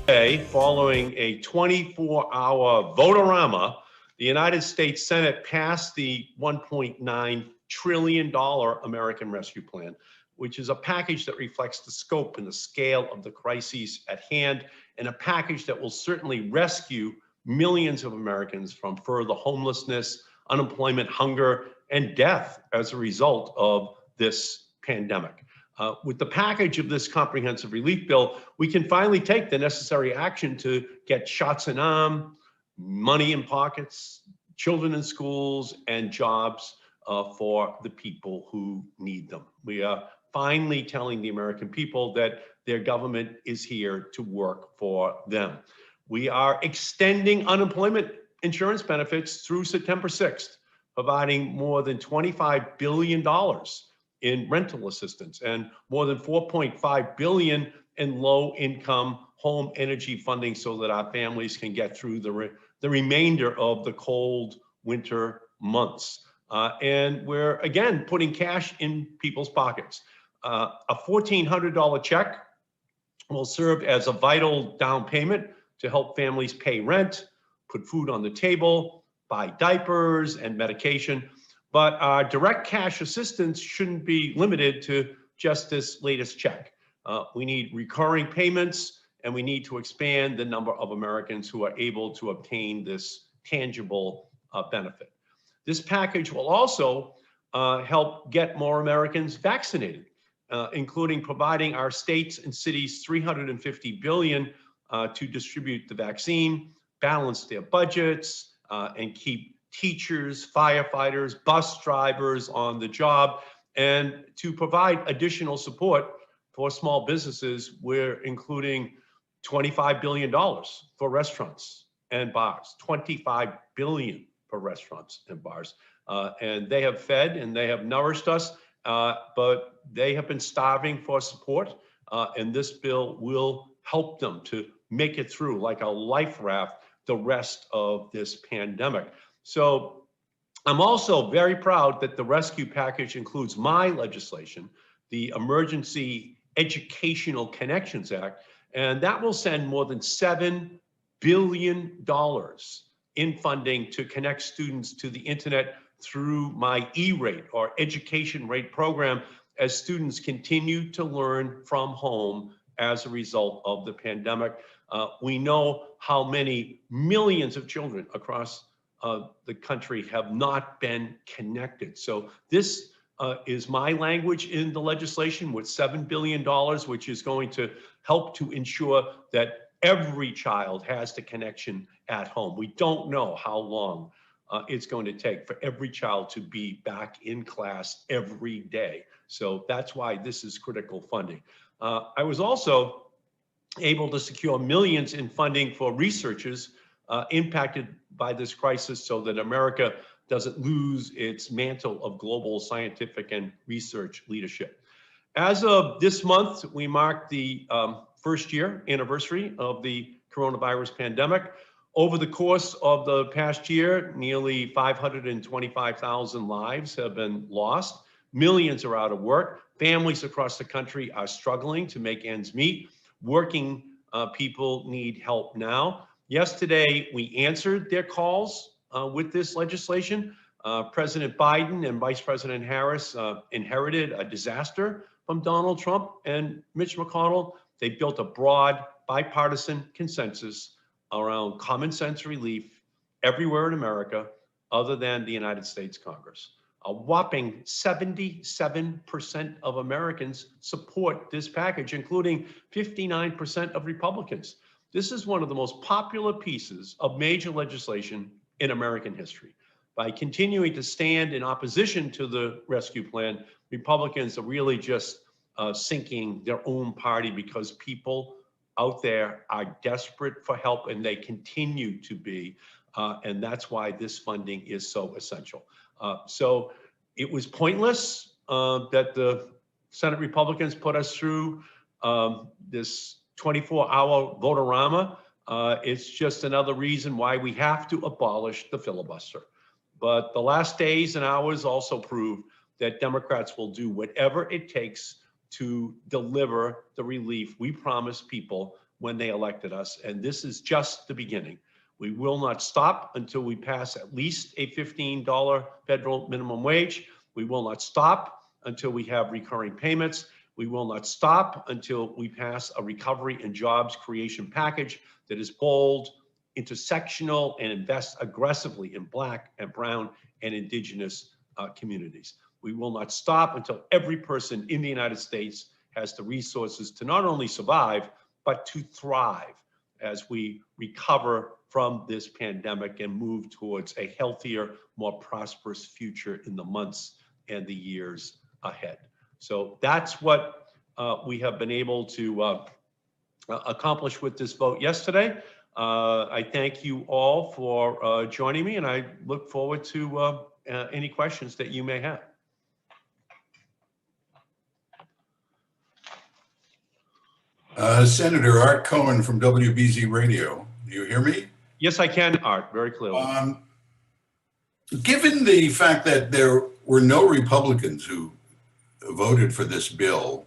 Today, following a 24-hour vote-a-rama, the United States Senate passed the $1.9 trillion American Rescue Plan, which is a package that reflects the scope and the scale of the crises at hand, and a package that will certainly rescue millions of Americans from further homelessness, unemployment, hunger, and death as a result of this pandemic. With the package of this comprehensive relief bill, we can finally take the necessary action to get shots in arm, money in pockets, children in schools, and jobs for the people who need them. We are finally telling the American people that their government is here to work for them. We are extending unemployment insurance benefits through September 6th, providing more than $25 billion in rental assistance and more than $4.5 billion in low-income home energy funding so that our families can get through the remainder of the cold winter months. And we're, again, putting cash in people's pockets. A $1,400 check will serve as a vital down payment to help families pay rent, put food on the table, buy diapers and medication. But our direct cash assistance shouldn't be limited to just this latest check. We need recurring payments, and we need to expand the number of Americans who are able to obtain this tangible benefit. This package will also help get more Americans vaccinated, including providing our states and cities $350 billion to distribute the vaccine, balance their budgets, and keep teachers, firefighters, bus drivers on the job, and to provide additional support for small businesses. We're including $25 billion for restaurants and bars, $25 billion for restaurants and bars. And they have fed and they have nourished us, but they have been starving for support. And this bill will help them to make it through like a life raft the rest of this pandemic. So I'm also very proud that the rescue package includes my legislation, the Emergency Educational Connections Act, and that will send more than $7 billion in funding to connect students to the internet through my E-rate or education rate program as students continue to learn from home as a result of the pandemic. We know how many millions of children across the country have not been connected. So this is my language in the legislation with $7 billion, which is going to help to ensure that every child has the connection at home. We don't know how long it's going to take for every child to be back in class every day. So that's why this is critical funding. I was also able to secure millions in funding for researchers impacted by this crisis so that America doesn't lose its mantle of global scientific and research leadership. As of this month, we mark the first year anniversary of the coronavirus pandemic. Over the course of the past year, nearly 525,000 lives have been lost. Millions are out of work. Families across the country are struggling to make ends meet. Working people need help now. Yesterday, we answered their calls with this legislation. President Biden and Vice President Harris inherited a disaster from Donald Trump and Mitch McConnell. They built a broad bipartisan consensus around common sense relief everywhere in America other than the United States Congress. A whopping 77% of Americans support this package, including 59% of Republicans. This is one of the most popular pieces of major legislation in American history. By continuing to stand in opposition to the rescue plan, Republicans are really just sinking their own party because people out there are desperate for help, and they continue to be. And that's why this funding is so essential. So it was pointless that the Senate Republicans put us through this 24-hour vote-a-rama. It's just another reason why we have to abolish the filibuster. But the last days and hours also prove that Democrats will do whatever it takes to deliver the relief we promised people when they elected us, and this is just the beginning. We will not stop until we pass at least a $15 federal minimum wage. We will not stop until we have recurring payments. We will not stop until we pass a recovery and jobs creation package that is bold, intersectional, and invests aggressively in Black and Brown and Indigenous communities. We will not stop until every person in the United States has the resources to not only survive, but to thrive as we recover from this pandemic and move towards a healthier, more prosperous future in the months and the years ahead. So that's what we have been able to accomplish with this vote yesterday. I thank you all for joining me, and I look forward to any questions that you may have. Senator Art Cohen from WBZ Radio. Do you hear me? Yes, I can, Art, very clearly. Given the fact that there were no Republicans who voted for this bill,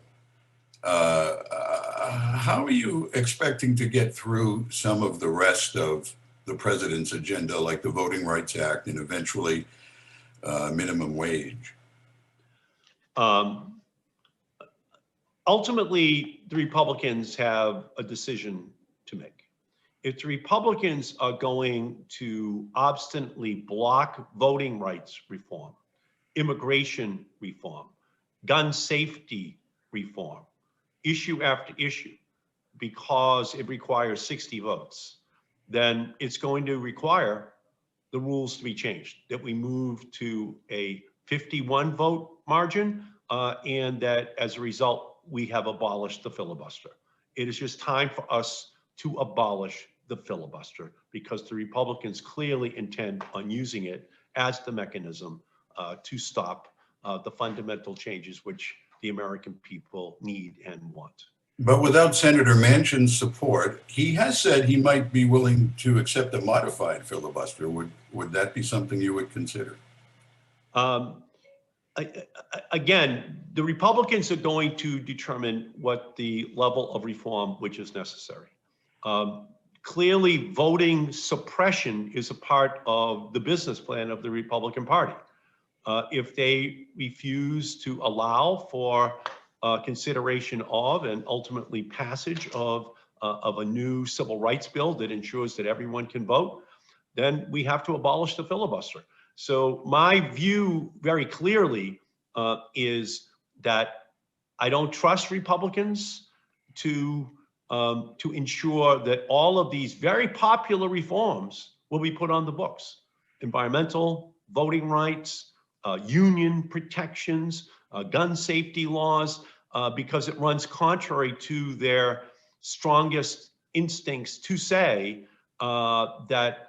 how are you expecting to get through some of the rest of the president's agenda, like the Voting Rights Act and eventually minimum wage? Ultimately, the Republicans have a decision to make. If the Republicans are going to obstinately block voting rights reform, immigration reform, gun safety reform, issue after issue, because it requires 60 votes, then it's going to require the rules to be changed, that we move to a 51 vote margin, and that as a result, we have abolished the filibuster. It is just time for us to abolish the filibuster because the Republicans clearly intend on using it as the mechanism to stop the fundamental changes which the American people need and want. But without Senator Manchin's support, he has said he might be willing to accept a modified filibuster. Would that be something you would consider? Again, the Republicans are going to determine what the level of reform which is necessary. Clearly, voting suppression is a part of the business plan of the Republican Party. If they refuse to allow for consideration of and ultimately passage of a new civil rights bill that ensures that everyone can vote, then we have to abolish the filibuster. So my view very clearly is that I don't trust Republicans to ensure that all of these very popular reforms will be put on the books. Environmental, voting rights, union protections, gun safety laws, because it runs contrary to their strongest instincts to say that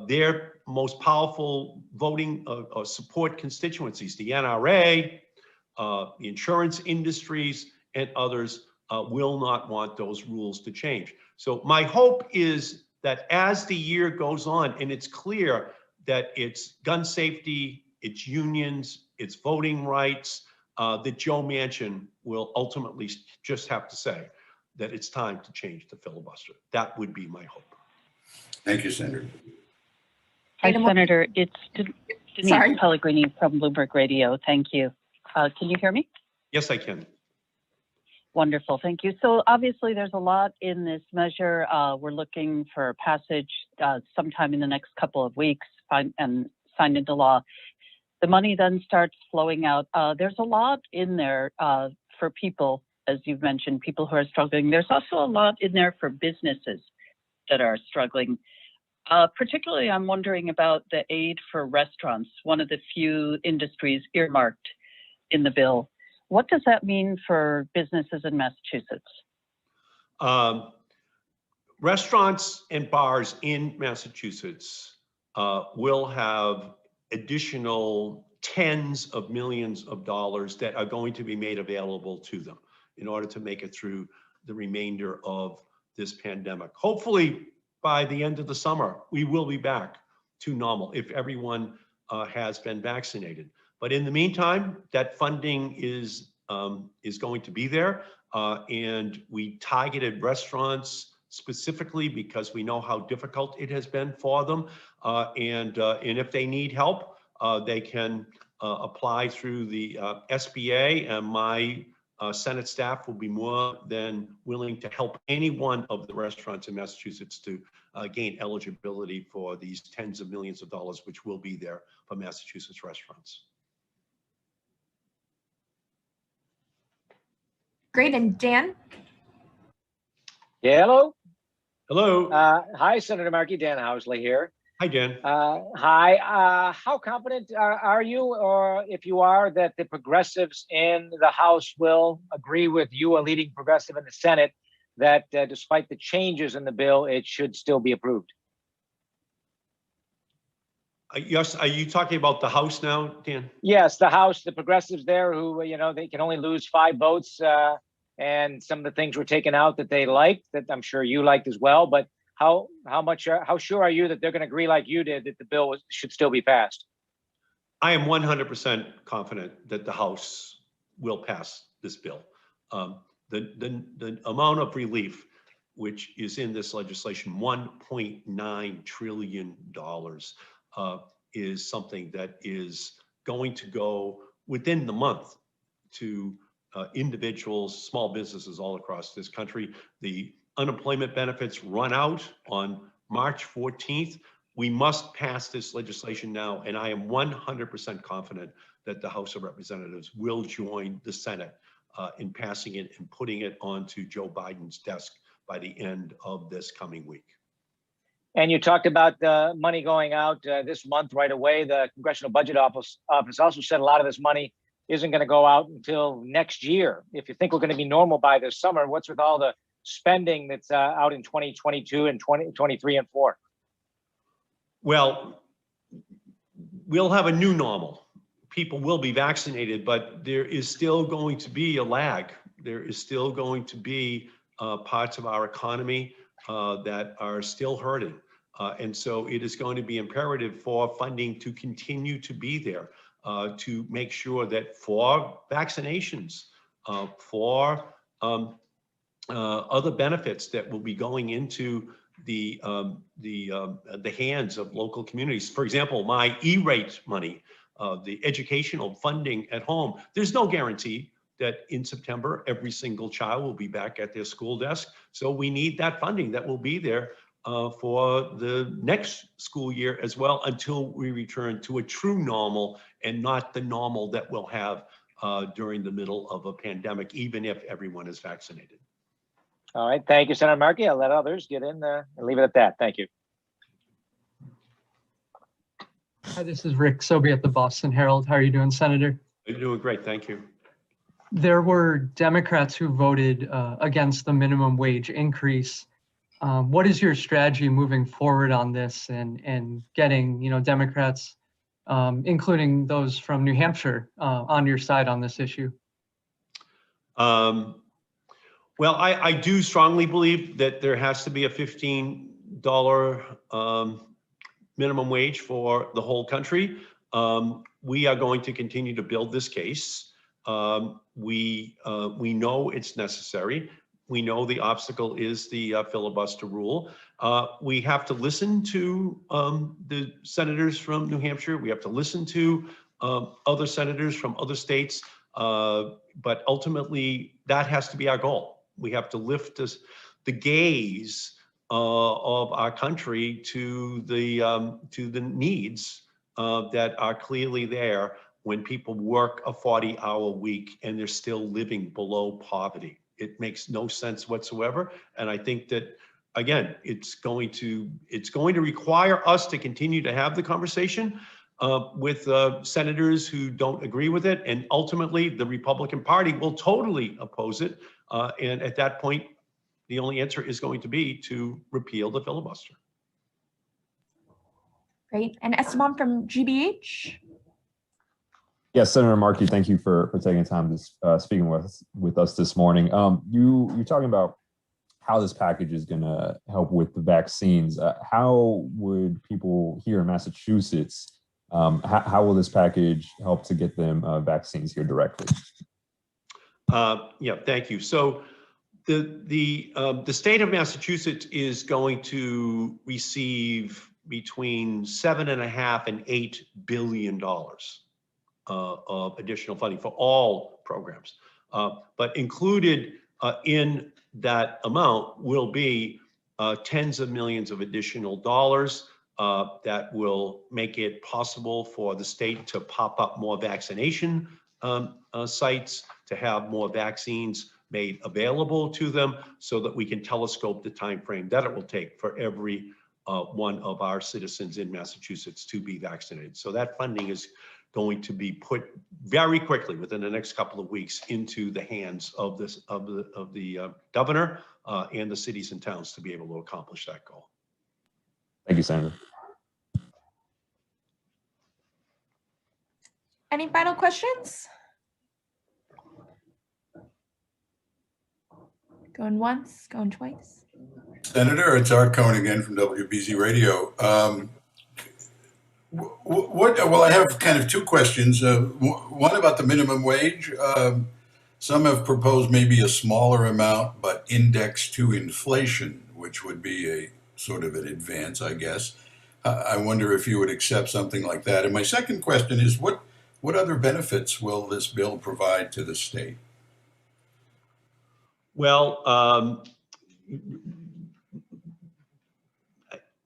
their most powerful voting support constituencies, the NRA, the insurance industries, and others will not want those rules to change. So my hope is that as the year goes on, and it's clear that it's gun safety, it's unions, it's voting rights, that Joe Manchin will ultimately just have to say that it's time to change the filibuster. That would be my hope. Thank you, Senator. Hi, Senator. It's Denise Pellegrini from Bloomberg Radio. Thank you. Can you hear me? Yes, I can. Wonderful. Thank you. So obviously there's a lot in this measure. We're looking for passage sometime in the next couple of weeks and signed into law. The money then starts flowing out. There's a lot in there for people, as you've mentioned, people who are struggling. There's also a lot in there for businesses that are struggling. Particularly, I'm wondering about the aid for restaurants, one of the few industries earmarked in the bill. What does that mean for businesses in Massachusetts? Restaurants and bars in Massachusetts will have additional tens of millions of dollars that are going to be made available to them in order to make it through the remainder of this pandemic. Hopefully, by the end of the summer, we will be back to normal if everyone has been vaccinated. But in the meantime, that funding is going to be there, and we targeted restaurants specifically because we know how difficult it has been for them. And if they need help, they can apply through the SBA, and my Senate staff will be more than willing to help any one of the restaurants in Massachusetts to gain eligibility for these tens of millions of dollars, which will be there for Massachusetts restaurants. Great. And Dan? Yeah, hello. Hello. Hi, Senator Markey. Dan Housley here. Hi, Dan. Hi. How confident are you, or if you are, that the progressives in the House will agree with you, a leading progressive in the Senate, that despite the changes in the bill, it should still be approved? Yes, are you talking about the House now, Dan? Yes, the House, the progressives there who, they can only lose 5 votes, and some of the things were taken out that they liked, that I'm sure you liked as well. But how sure are you that they're going to agree like you did that the bill should still be passed? I am 100% confident that the House will pass this bill. The amount of relief which is in this legislation, $1.9 trillion, is something that is going to go within the month to individuals, small businesses all across this country. The unemployment benefits run out on March 14th. We must pass this legislation now, and I am 100% confident that the House of Representatives will join the Senate in passing it and putting it onto Joe Biden's desk by the end of this coming week. And you talked about the money going out this month right away. The Congressional Budget Office also said a lot of this money isn't going to go out until next year. If you think we're going to be normal by this summer, what's with all the spending that's out in 2022 and 2023 and 4? Well, we'll have a new normal. People will be vaccinated, but there is still going to be a lag. There is still going to be parts of our economy that are still hurting. And so it is going to be imperative for funding to continue to be there to make sure that for vaccinations, for other benefits that will be going into the hands of local communities. For example, my E-rate money, the educational funding at home, there's no guarantee that in September, every single child will be back at their school desk. So we need that funding that will be there for the next school year as well, until we return to a true normal and not the normal that we'll have during the middle of a pandemic, even if everyone is vaccinated. All right. Thank you, Senator Markey. I'll let others get in there and leave it at that. Thank you. Hi, this is Rick Sobey at the Boston Herald. How are you doing, Senator? You're doing great. Thank you. There were Democrats who voted against the minimum wage increase. What is your strategy moving forward on this and getting, Democrats, including those from New Hampshire, on your side on this issue? Well, I do strongly believe that there has to be a $15 minimum wage for the whole country. We are going to continue to build this case. We know it's necessary. We know the obstacle is the filibuster rule. We have to listen to the senators from New Hampshire. We have to listen to other senators from other states. But ultimately, that has to be our goal. We have to lift the gaze of our country to the needs that are clearly there when people work a 40-hour week and they're still living below poverty. It makes no sense whatsoever. And I think that, again, it's going to require us to continue to have the conversation with senators who don't agree with it. And ultimately, the Republican Party will totally oppose it. And at that point, the only answer is going to be to repeal the filibuster. Great. And Esteban from GBH? Yes, Senator Markey, thank you for taking the time to speaking with us this morning. You're talking about how this package is going to help with the vaccines. How would people here in Massachusetts, how will this package help to get them vaccines here directly? Yeah, thank you. So The state of Massachusetts is going to receive between $7.5 and $8 billion of additional funding for all programs. But included in that amount will be tens of millions of additional dollars that will make it possible for the state to pop up more vaccination sites, to have more vaccines made available to them, so that we can telescope the time frame that it will take for every one of our citizens in Massachusetts to be vaccinated. So that funding is going to be put very quickly within the next couple of weeks into the hands of the governor and the cities and towns to be able to accomplish that goal. Thank you, Senator. Any final questions? Going once, going twice. Senator, it's Art Cohen again from WBZ Radio. Well, I have kind of two questions. One about the minimum wage. Some have proposed maybe a smaller amount, but indexed to inflation, which would be a sort of an advance, I guess. I wonder if you would accept something like that. And my second question is, what other benefits will this bill provide to the state? Well,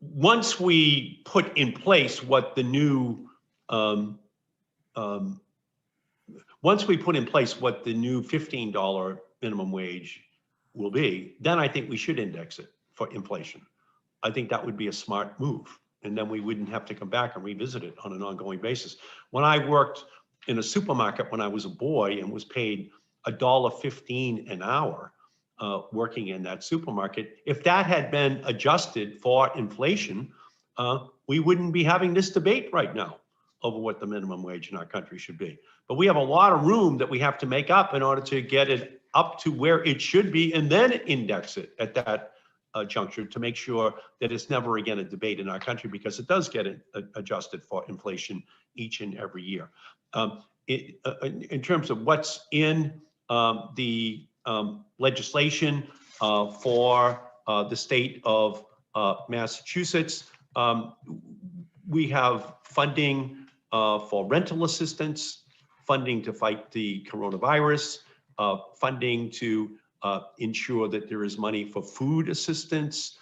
once we put in place what the new $15 minimum wage will be, then I think we should index it for inflation. I think that would be a smart move. And then we wouldn't have to come back and revisit it on an ongoing basis. When I worked in a supermarket when I was a boy and was paid $1.15 an hour working in that supermarket, if that had been adjusted for inflation, we wouldn't be having this debate right now over what the minimum wage in our country should be. But we have a lot of room that we have to make up in order to get it up to where it should be, and then index it at that juncture to make sure that it's never again a debate in our country, because it does get adjusted for inflation each and every year. In terms of what's in the legislation for the state of Massachusetts, we have funding for rental assistance, funding to fight the coronavirus, funding to ensure that there is money for food assistance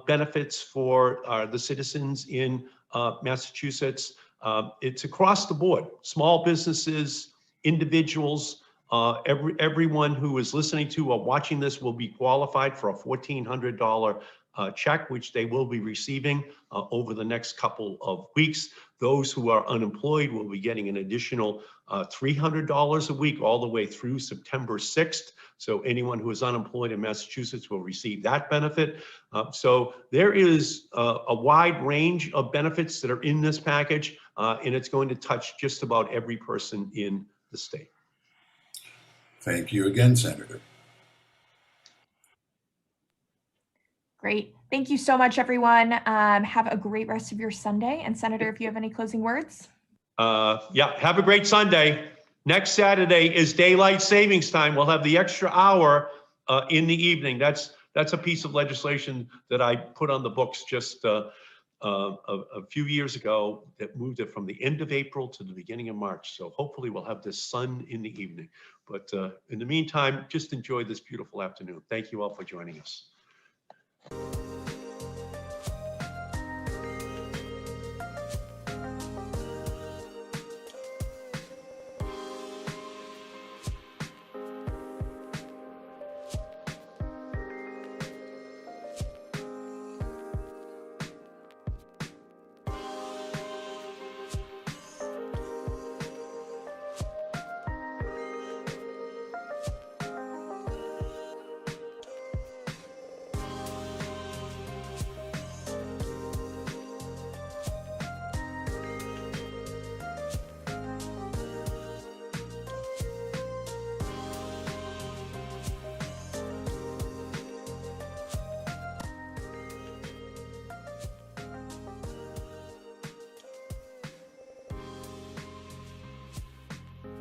benefits for the citizens in Massachusetts. It's across the board. Small businesses, individuals, everyone who is listening to or watching this will be qualified for a $1,400 check, which they will be receiving over the next couple of weeks. Those who are unemployed will be getting an additional $300 a week all the way through September 6th. So anyone who is unemployed in Massachusetts will receive that benefit. So there is a wide range of benefits that are in this package, and it's going to touch just about every person in the state. Thank you again, Senator. Great. Thank you so much, everyone. Have a great rest of your Sunday. And Senator, if you have any closing words. Yeah, have a great Sunday. Next Saturday is daylight savings time. We'll have the extra hour in the evening. That's a piece of legislation that I put on the books just a few years ago that moved it from the end of April to the beginning of March. So hopefully we'll have this sun in the evening. But in the meantime, just enjoy this beautiful afternoon. Thank you all for joining us.